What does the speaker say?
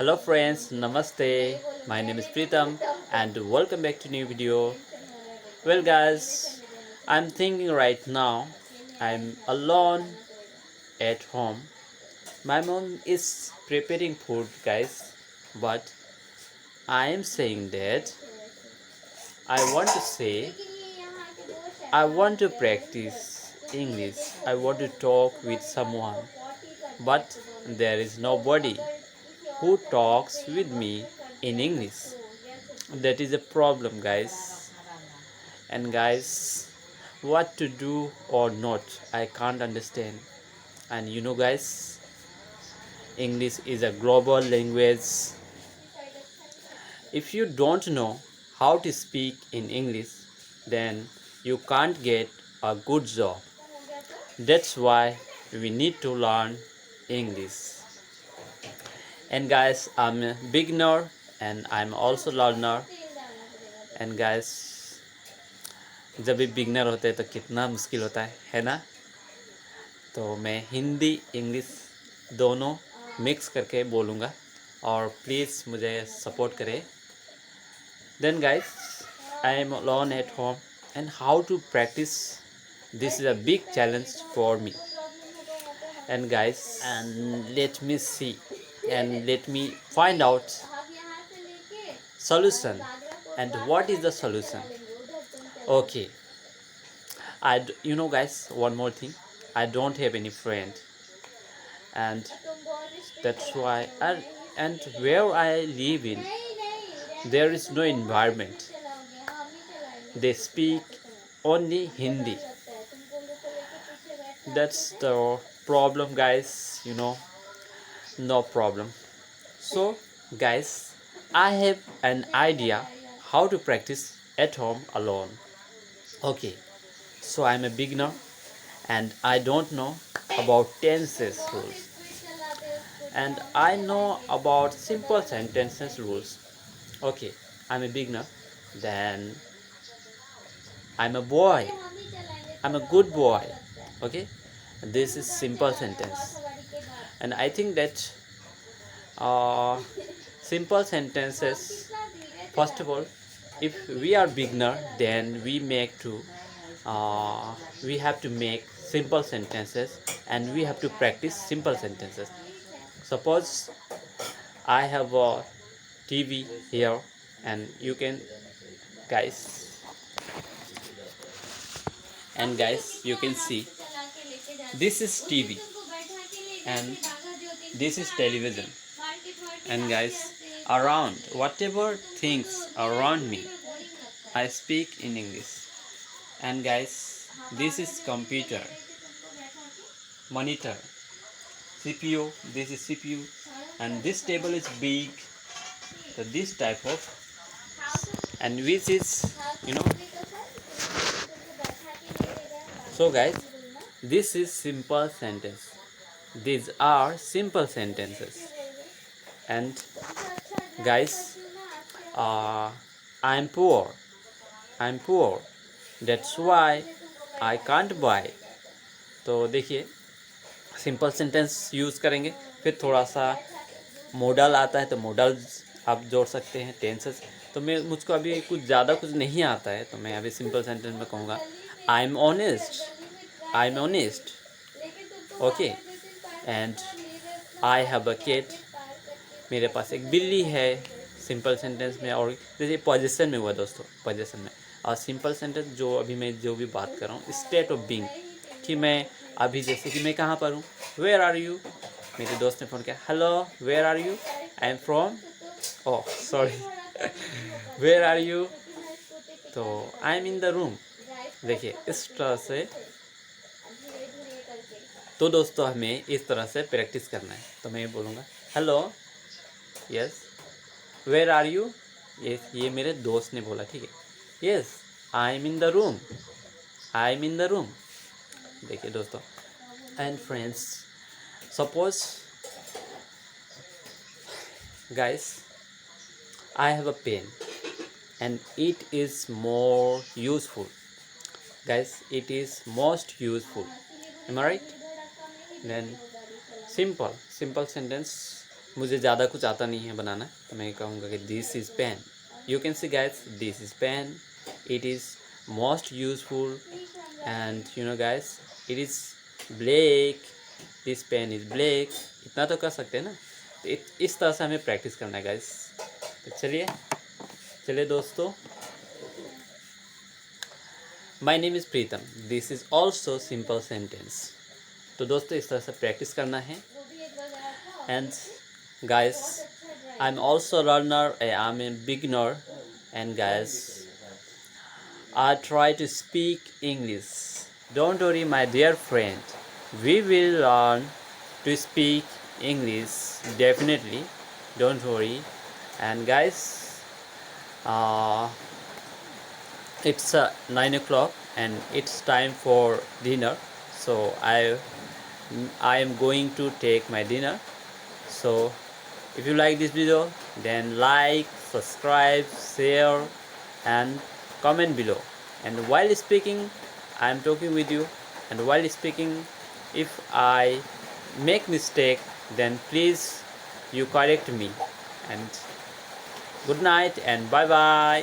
Hello friends, Namaste. My name is Pritam and welcome back to new video. Well guys, I'm thinking right now I'm alone at home. My mom is preparing food guys, but I am saying that I want to say I want to practice English. I want to talk with someone, but there is nobody who talks with me in English. That is a problem, guys. And guys, what to do or not, I can't understand. And you know, guys, English is a global language. If you don't know how to speak in English, then you can't get a good job. That's why we need to learn English. And guys, I'm a beginner and I'm also learner. And guys, जब भी beginner होते हैं तो कितना मुश्किल होता है ना। तो मैं हिंदी इंग्लिश दोनों मिक्स करके बोलूँगा और प्लीज़ मुझे सपोर्ट करें। Then guys, I am alone at home and how to practise this is a big challenge for me. And guys, and let me see and let me find out solution. And what is the solution? Okay, you know guys, one more thing, I don't have any friend, and that's why and where I live in, there is no environment. They speak only Hindi. That's the problem guys, you know. No problem. So guys, I have an idea how to practice at home alone. Okay, so I'm a beginner and I don't know about tenses rules, and I know about simple sentences rules. Okay, I'm a beginner, then I'm a boy, I'm a good boy. Okay, this is simple sentence, and I think that uh, simple sentences, first of all, if we are beginner, then we have to make simple sentences, and we have to practice simple sentences. Suppose I have a TV here, and you can guys and guys, you can see this is TV and this is television. And guys, around whatever things around me, I speak in English. And guys, this is computer, monitor, CPU, this is CPU, and this table is big. So this type of, and which is, you know. So guys, this is simple sentence. These are simple sentences. And guys, I'm poor. I'm poor. That's why I can't buy. तो देखिए, simple sentence use करेंगे, फिर थोड़ा सा model आता है तो models आप जोड़ सकते हैं, टेंसेस। तो मुझको अभी ज़्यादा कुछ नहीं आता है, तो मैं अभी सिंपल सेंटेंस में कहूँगा I am honest, I am honest, okay, and I have a cat, मेरे पास एक बिल्ली है। सिंपल सेंटेंस में, और जैसे पोजीशन में हुआ दोस्तों, पोजीशन में। और सिंपल सेंटेंस जो अभी मैं जो भी बात कर रहा हूँ, स्टेट ऑफ बीइंग, कि मैं अभी जैसे कि मैं कहाँ पर हूँ, वेयर आर यू, मेरे दोस्त ने फ़ोन किया, hello where are you, I am from, oh sorry, where are you, तो I am in the room. देखिए इस तरह से। तो दोस्तों हमें इस तरह से प्रैक्टिस करना है। तो मैं बोलूँगा hello, yes, where are you, ये मेरे दोस्त ने बोला, ठीक है, yes I am in the room, I am in the room. देखिए दोस्तों and friends, suppose guys, I have a pen and it is more useful, guys, it is most useful, am I right? Then simple sentence, मुझे ज़्यादा कुछ आता नहीं है बनाना, तो मैं कहूँगा कि this is pen. You can see guys, this is pen. It is most useful, and you know guys, it is black. This pen is black. इतना तो कर सकते हैं ना. तो इस तरह से हमें प्रैक्टिस करना है गाइस. तो चलिए दोस्तों. My name is Pritam. This is also simple sentence. तो दोस्तों इस तरह से प्रैक्टिस करना है. And guys, I'm also a learner, I'm a beginner, and guys, I try to speak English. Don't worry, my dear friend, we will learn to speak English definitely. Don't worry. And guys, uh, it's 9 o'clock and it's time for dinner. So I am going to take my dinner. So if you like this video, then like, subscribe, share, and comment below. And while speaking, I am talking with you. And while speaking, if I make mistake, then please you correct me. And good night and bye bye.